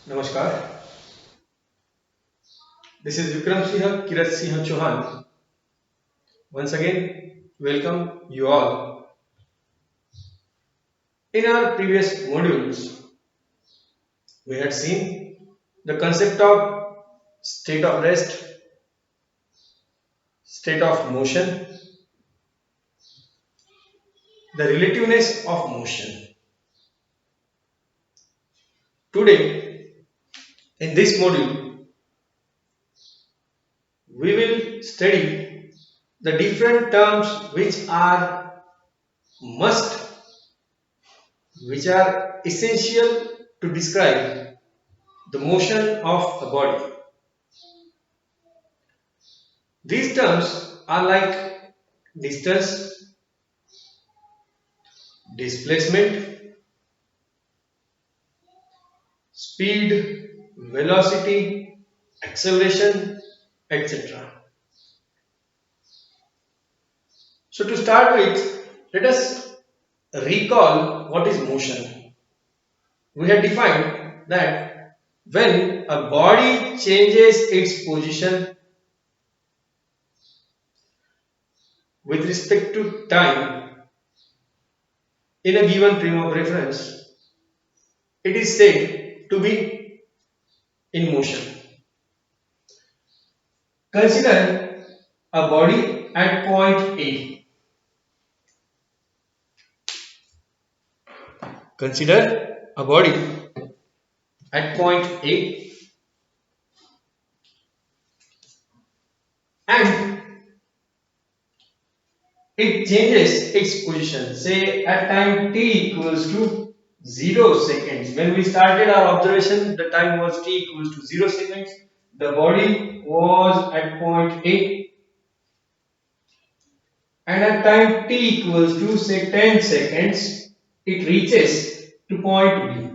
Namaskar. This is VIKRAMSINGH CHAUHAN. Once again, welcome you all. In our previous modules, we had seen the concept of state of rest, state of motion, the relativeness of motion. Today, in this module, we will study the different terms must, which are essential to describe the motion of a body. These terms are like distance, displacement, speed, velocity, acceleration, etc. So to start with, let us recall what is motion. We have defined that when a body changes its position with respect to time in a given frame of reference, it is said to be in motion. Consider a body at point A. Consider a body at point A and it changes its position. Say at time t equals to 0 seconds. When we started our observation, the time was t equals to 0 seconds. The body was at point A and at time t equals to say 10 seconds, it reaches to point B.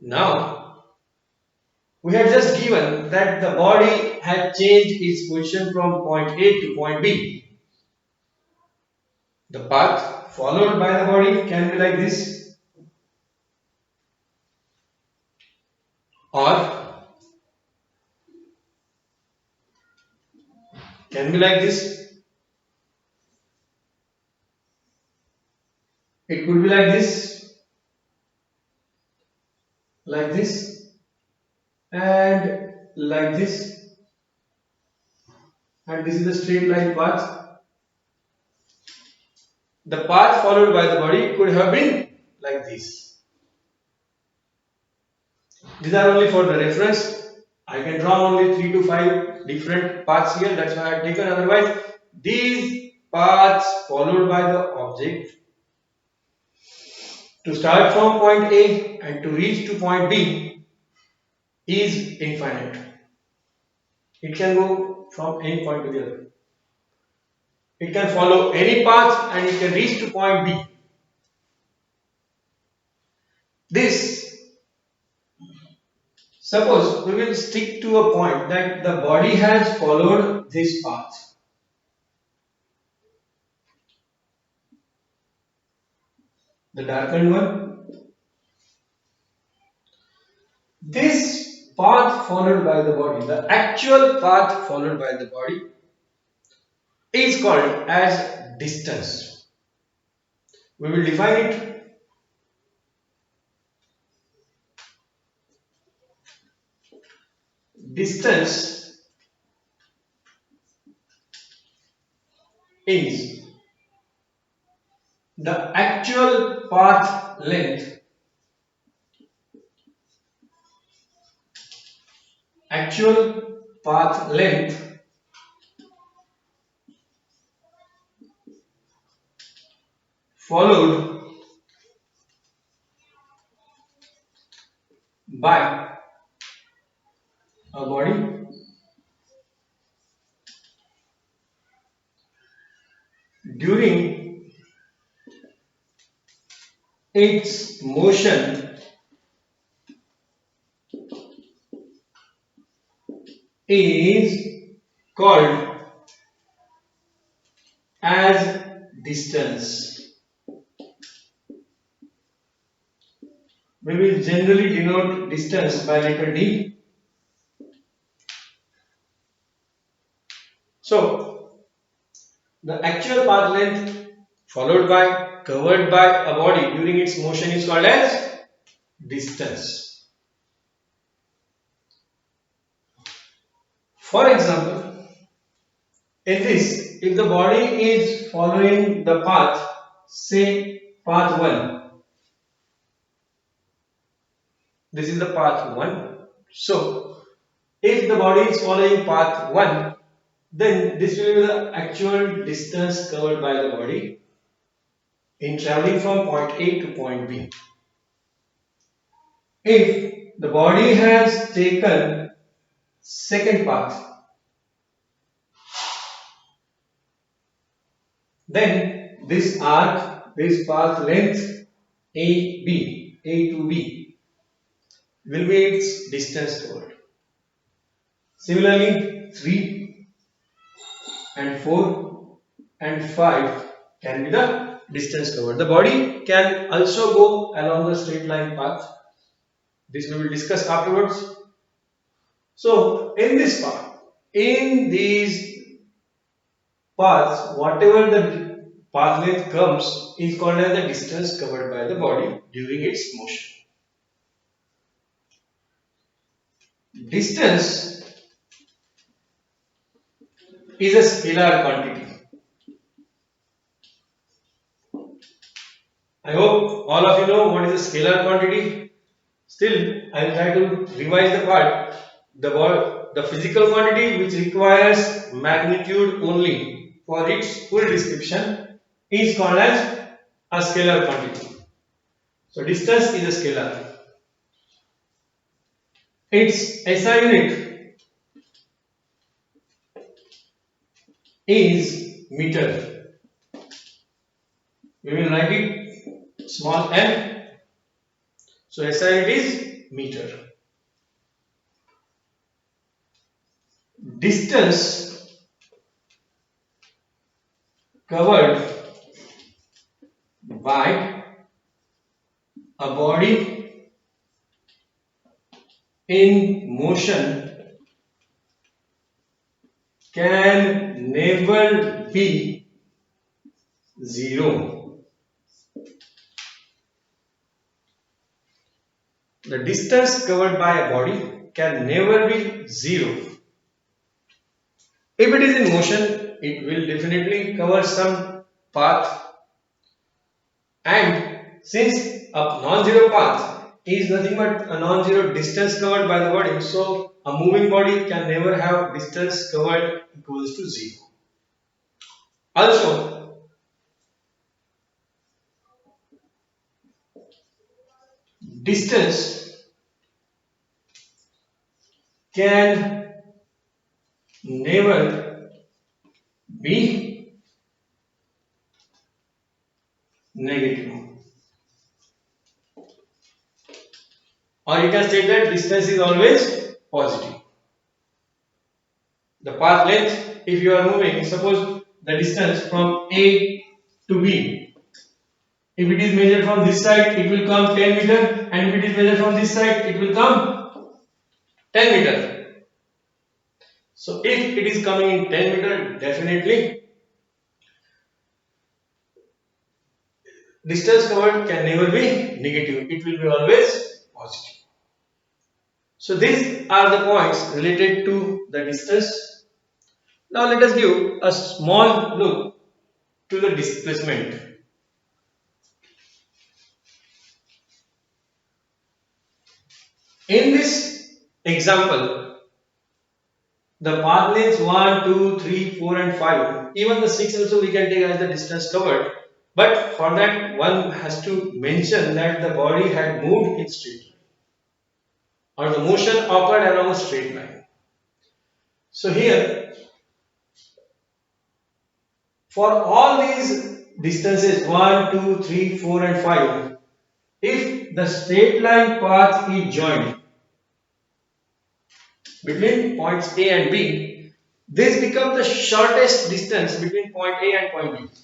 Now, we have just given that the body had changed its position from point A to point B. The path followed by the body can be like this, or can be like this. It could be like this, and like this, and this is the straight line path. The path followed by the body could have been like this. These are only for the reference. I can draw only 3 to 5 different paths here. That's why I have taken. Otherwise, these paths followed by the object to start from point A and to reach to point B is infinite. It can go from any point to the other. It can follow any path and it can reach to point B. Suppose we will stick to a point that the body has followed this path. The darkened one. This path followed by the body, the actual path followed by the body, is called as distance. We will define it. Distance is the actual path length followed by a body during its motion is called as distance. We will generally denote distance by letter D. So, the actual path length followed by, covered by a body during its motion is called as distance. For example, in this, if the body is following the path, say path 1, this is the path 1. So, if the body is following path 1, then this will be the actual distance covered by the body in traveling from point A to point B. If the body has taken second path, then this arc, this path length A to B will be its distance covered. Similarly, 3 and 4 and 5 can be the distance covered. The body can also go along the straight line path. This we will discuss afterwards. So, in this part, in these paths, whatever the path length comes is called as the distance covered by the body during its motion. Distance is a scalar quantity. I hope all of you know what is a scalar quantity. Still, I will try to revise the part. The physical quantity which requires magnitude only for its full description is called as a scalar quantity. So, distance is a scalar. Its SI unit is meter. We will write it small m. So, SI unit is meter. Distance covered by a body in motion can never be 0. The distance covered by a body can never be 0. If it is in motion, it will definitely cover some path, and since a non-zero path is nothing but a non-zero distance covered by the body, so a moving body can never have distance covered equals to 0. Also, distance can never be negative. Or you can say that distance is always positive. The path length, if you are moving, suppose the distance from A to B, if it is measured from this side, it will come 10 meter, and if it is measured from this side, it will come 10 meter. So, if it is coming in 10 meter, definitely distance covered can never be negative, it will be always positive. So, these are the points related to the distance. Now, let us give a small look to the displacement. In this example, the path lengths 1, 2, 3, 4 and 5, even the 6 also we can take as the distance covered, but for that one has to mention that the body had moved in straight line or the motion occurred along a straight line. So here, for all these distances 1, 2, 3, 4 and 5, if the straight line path is joined between points A and B, this becomes the shortest distance between point A and point B.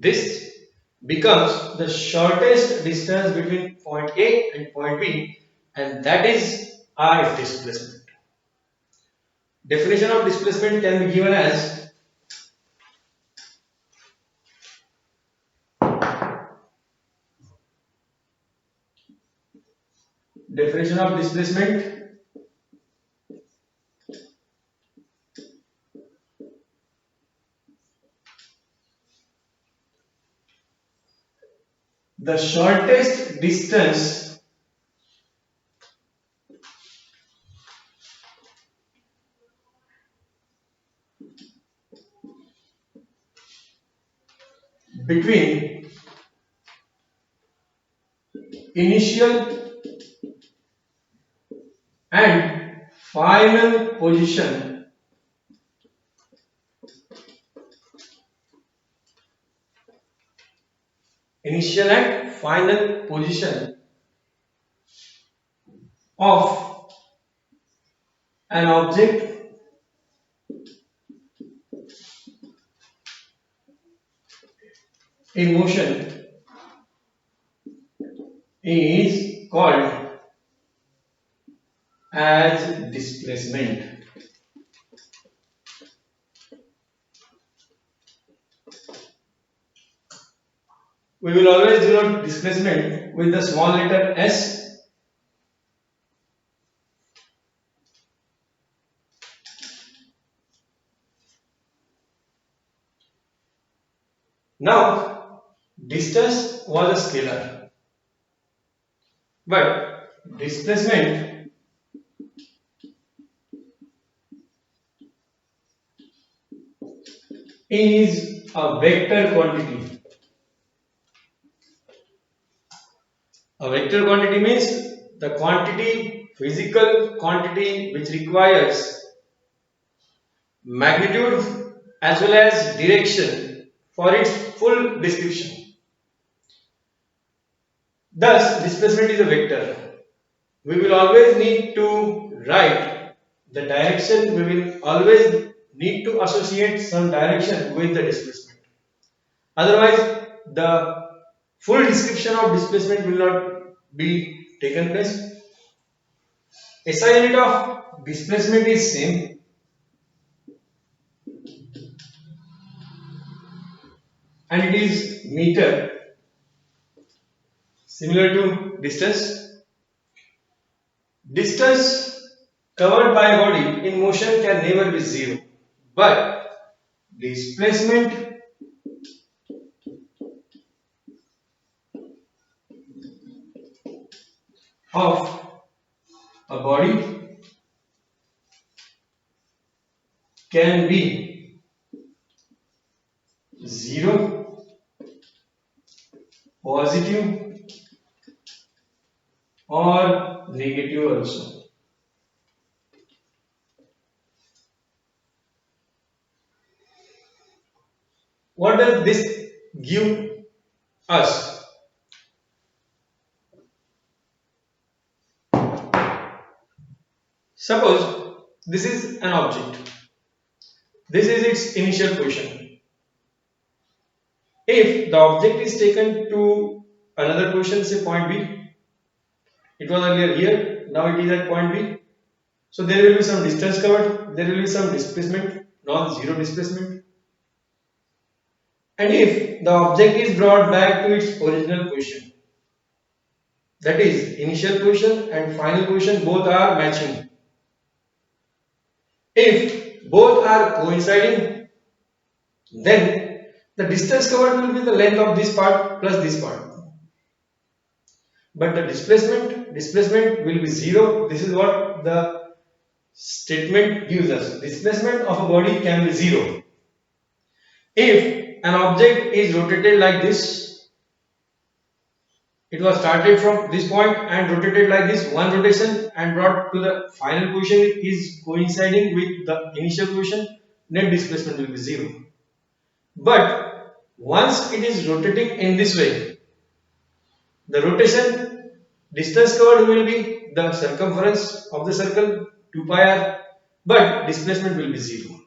This becomes the shortest distance between point A and point B, and that is our displacement. Definition of displacement can be given as definition of displacement the shortest distance between initial and final position of an object in motion is called as displacement. We will always denote displacement with the small letter s. Now, distance was a scalar, but displacement is a vector quantity. A vector quantity means the quantity, physical quantity which requires magnitude as well as direction for its full description. Thus, displacement is a vector. We will always need to write the direction, we will always need to associate some direction with the displacement. Otherwise, the full description of displacement will not be taken place. SI unit of displacement is same, and it is meter, similar to distance. Distance covered by a body in motion can never be zero, but displacement of a body can be zero, positive or negative also. What does this give us? Suppose this is an object. This is its initial position. If the object is taken to another position, say point B, it was earlier here, now it is at point B. So there will be some distance covered, there will be some displacement, non-zero displacement. And if the object is brought back to its original position, that is initial position and final position both are matching. If both are coinciding, then the distance covered will be the length of this part plus this part. But the displacement will be zero. This is what the statement gives us. Displacement of a body can be zero. If an object is rotated like this, it was started from this point and rotated like this, one rotation and brought to the final position is coinciding with the initial position, net displacement will be zero. But once it is rotating in this way, the rotation distance covered will be the circumference of the circle 2 pi r, but displacement will be zero.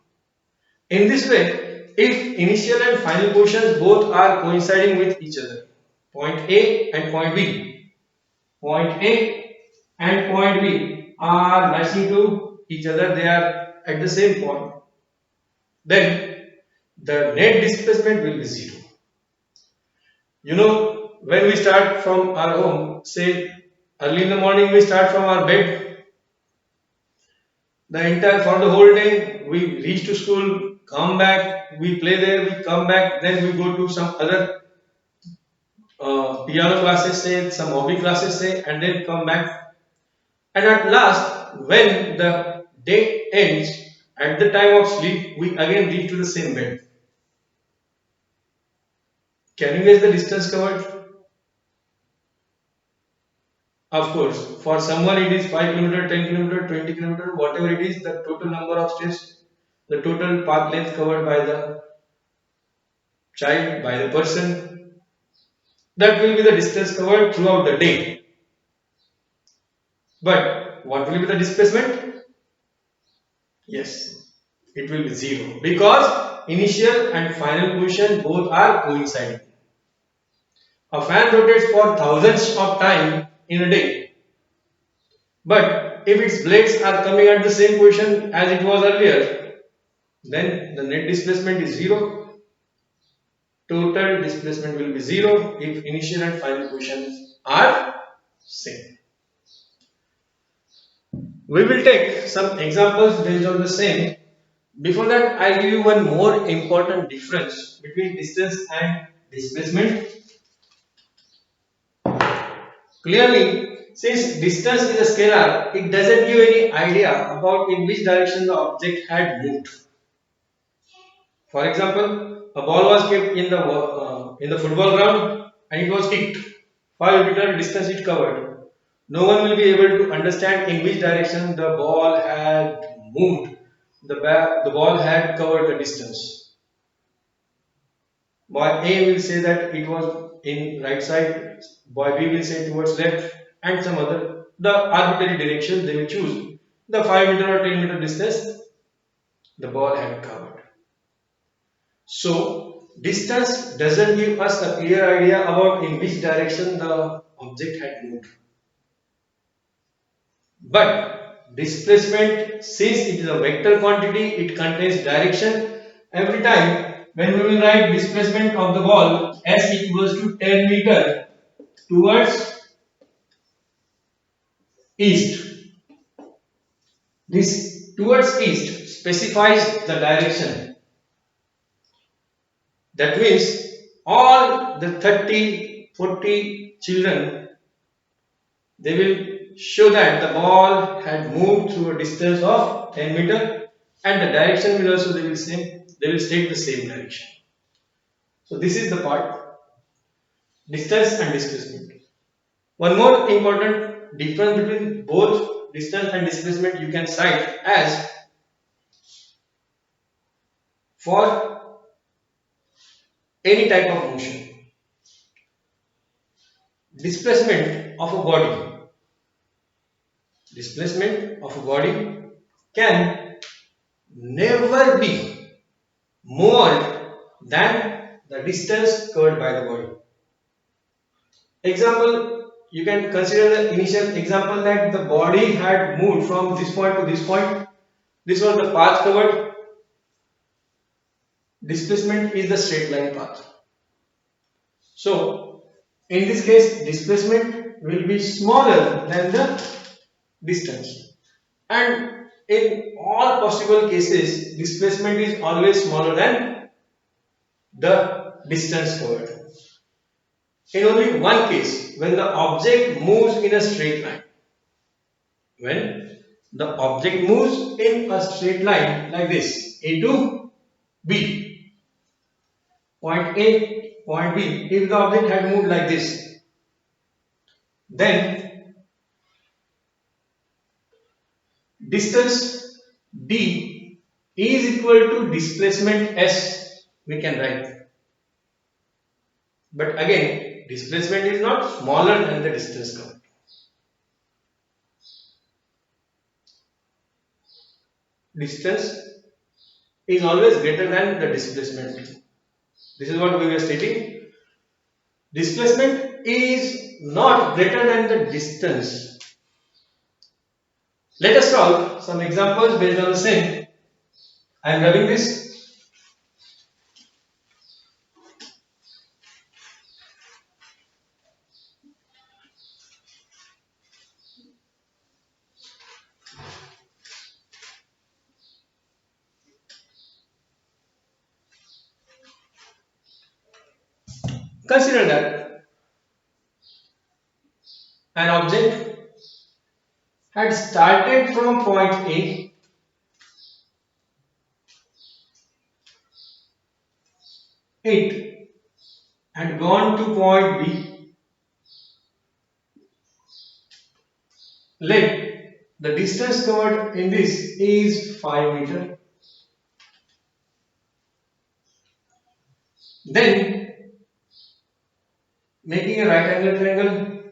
In this way, if initial and final positions both are coinciding with each other, point A and point B, point A and point B are matching to each other, they are at the same point, then the net displacement will be 0. You know, when we start from our home, say early in the morning we start from our bed, the entire for the whole day we reach to school, come back, we play there, we come back, then we go to some other piano classes, say some hobby classes, say, and then come back. And at last, when the day ends, at the time of sleep, we again reach to the same bed. Can you guess the distance covered? Of course, for someone it is 5 km, 10 km, 20 km, whatever it is, the total number of steps, the total path length covered by the child, by the person, that will be the distance covered throughout the day. But what will be the displacement? Yes, it will be 0 because initial and final position both are coinciding. A fan rotates for thousands of time in a day, but if its blades are coming at the same position as it was earlier, then the net displacement is 0. Total displacement will be 0 if initial and final positions are same. We will take some examples based on the same. Before that, I'll give you one more important difference between distance and displacement. Clearly, since distance is a scalar, it doesn't give any idea about in which direction the object had moved. For example, a ball was kept in the football ground and it was kicked. 5 meter distance it covered. No one will be able to understand in which direction the ball had moved. The ball had covered the distance. Boy A will say that it was in right side, boy B will say towards left, and some other the arbitrary direction they will choose. The 5 meter or 10 meter distance the ball had covered. So distance doesn't give us a clear idea about in which direction the object had moved. But displacement, since it is a vector quantity, it contains direction. Every time when we will write displacement of the ball s equals to 10 meter towards east, this towards east specifies the direction. That means all the 30, 40 children, they will show that the ball had moved through a distance of 10 meter, and the direction will also they will state the same direction. So this is the part, distance and displacement. One more important difference between both distance and displacement you can cite as, for any type of motion, displacement of a body can never be more than the distance covered by the body. Example, you can consider the initial example that the body had moved from this point to this point. This was the path covered. Displacement is the straight line path. So, in this case, displacement will be smaller than the distance. And in all possible cases, displacement is always smaller than the distance covered. In only one case, when the object moves in a straight line. When the object moves in a straight line like this, A to B, point A, point B, if the object had moved like this, then distance D is equal to displacement S, we can write. But again, displacement is not smaller than the distance covered. Distance is always greater than the displacement. This is what we were stating. Displacement is not greater than the distance. Let us solve some examples based on the same. I am rubbing this. Consider that an object had started from point A it had gone to point B. Let the distance covered in this is 5 meter. Then making a right angle triangle,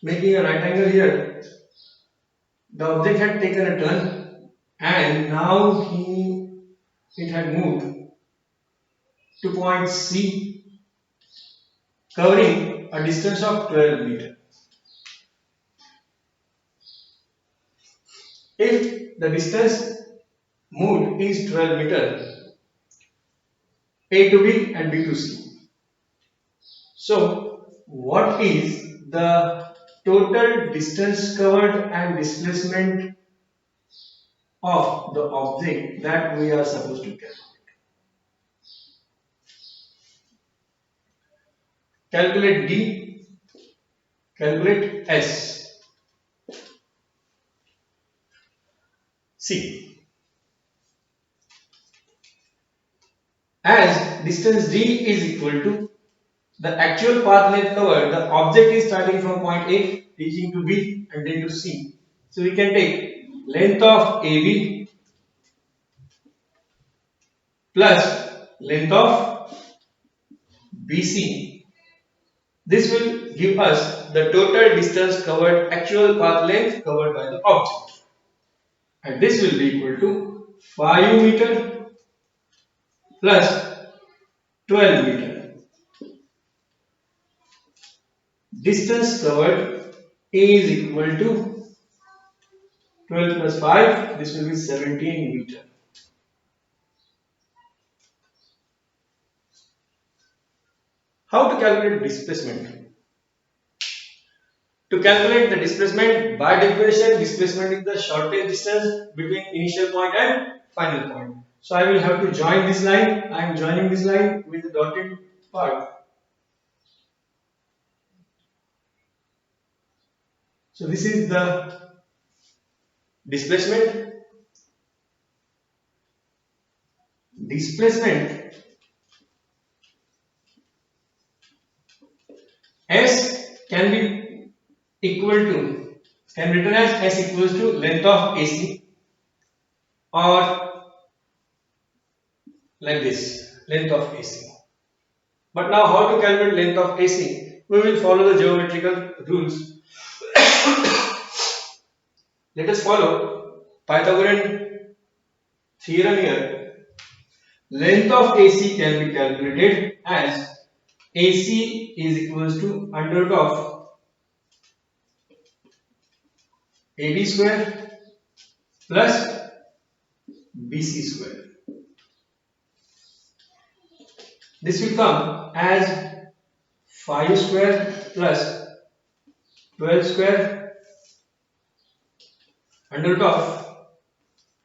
making a right angle here, the object had taken a turn and now it had moved to point C covering a distance of 12 meter. If the distance moved is 12 meter, A to B and B to C. So, what is the total distance covered and displacement of the object that we are supposed to calculate? Calculate D, calculate S. See, as distance D is equal to the actual path length covered, the object is starting from point A, reaching to B and then to C. So we can take length of AB plus length of BC. This will give us the total distance covered, actual path length covered by the object. And this will be equal to 5 meter plus 12 meter. Distance covered is equal to 12 plus 5, this will be 17 meter. How to calculate displacement? To calculate the displacement, by definition, displacement is the shortest distance between initial point and final point. So I will have to join this line. I am joining this line with the dotted part. So this is the displacement. Displacement S can be equal to, can written as S equals to length of AC or like this, length of AC. But now how to calculate length of AC? We will follow the geometrical rules. Let us follow Pythagorean theorem here. Length of AC can be calculated as AC is equals to under root of AB square plus BC square. This will come as 5 square plus 12 square under root of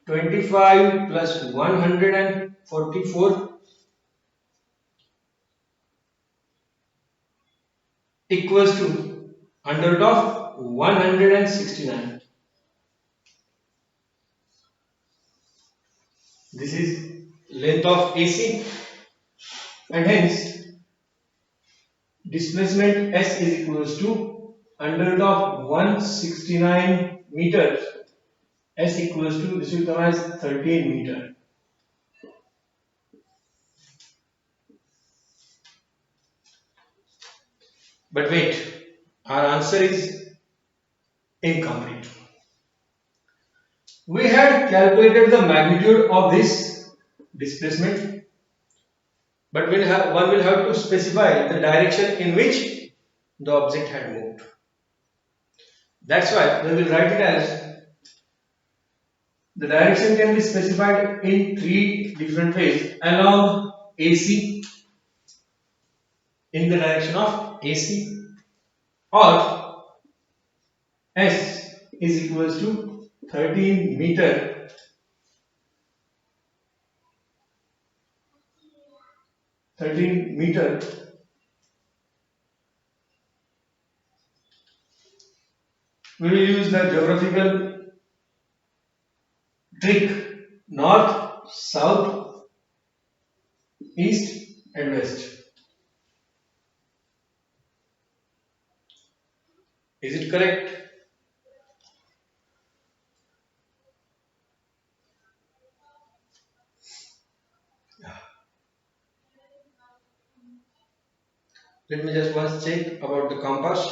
25 plus 144 equals to under root of 169. This is length of AC and hence displacement S is equals to under root of 169 meters. S equals to, this will come as 13 meter. But wait, our answer is incomplete. We had calculated the magnitude of this displacement, but one will have to specify the direction in which the object had moved. That's why we will write it as the direction can be specified in three different ways: along AC, in the direction of AC, or S is equals to 13 meter, 13 meter. We will use the geographical trick: north, south, east and west. Is it correct? Let me just once check about the compass.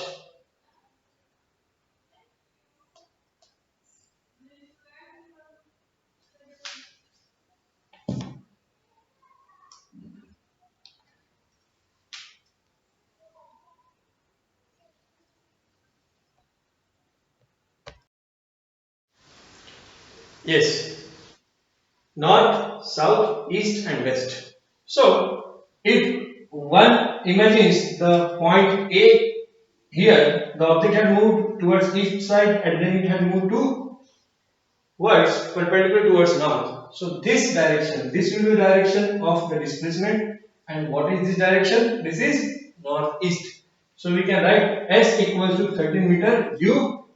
Yes, north, south, east and west. So, if one imagines the point A here, the object had moved towards east side and then it had moved towards perpendicular towards north. So, this direction, this will be the direction of the displacement. And what is this direction? This is northeast. So, we can write S equals to 13 meter due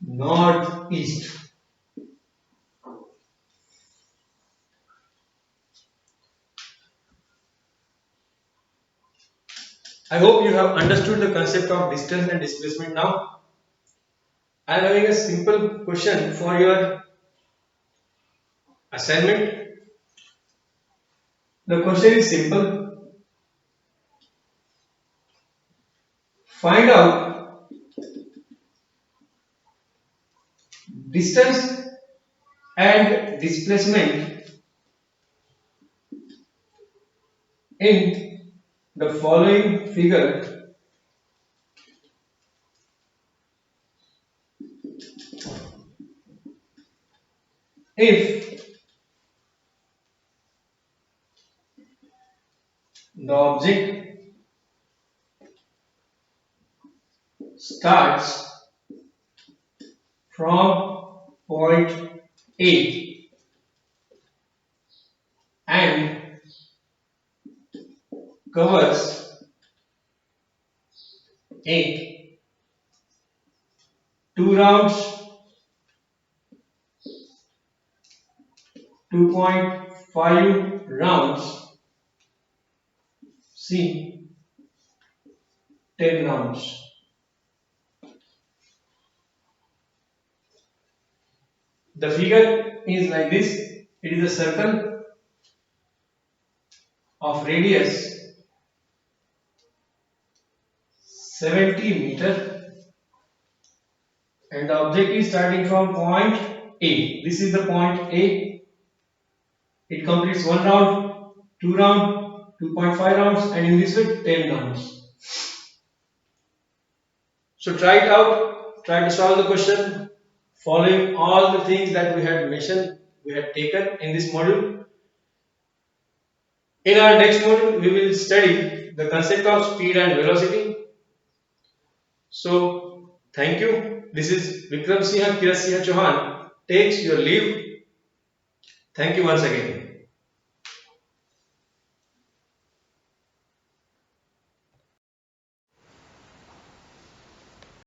northeast. I hope you have understood the concept of distance and displacement now. I am having a simple question for your assignment. The question is simple. Find out distance and displacement in the following figure if the object starts from point A and covers A 2 rounds, 2.5 rounds, C 10 rounds. The figure is like this. It is a circle of radius 70 meter and the object is starting from point A. This is the point A. It completes 1 round, 2 round, 2.5 rounds and in this way 10 rounds. So try it out, try to solve the question following all the things that we had mentioned, we had taken in this module. In our next module, we will study the concept of speed and velocity. So, thank you. This is VIKRAMSINGH CHAUHAN takes your leave. Thank you once again.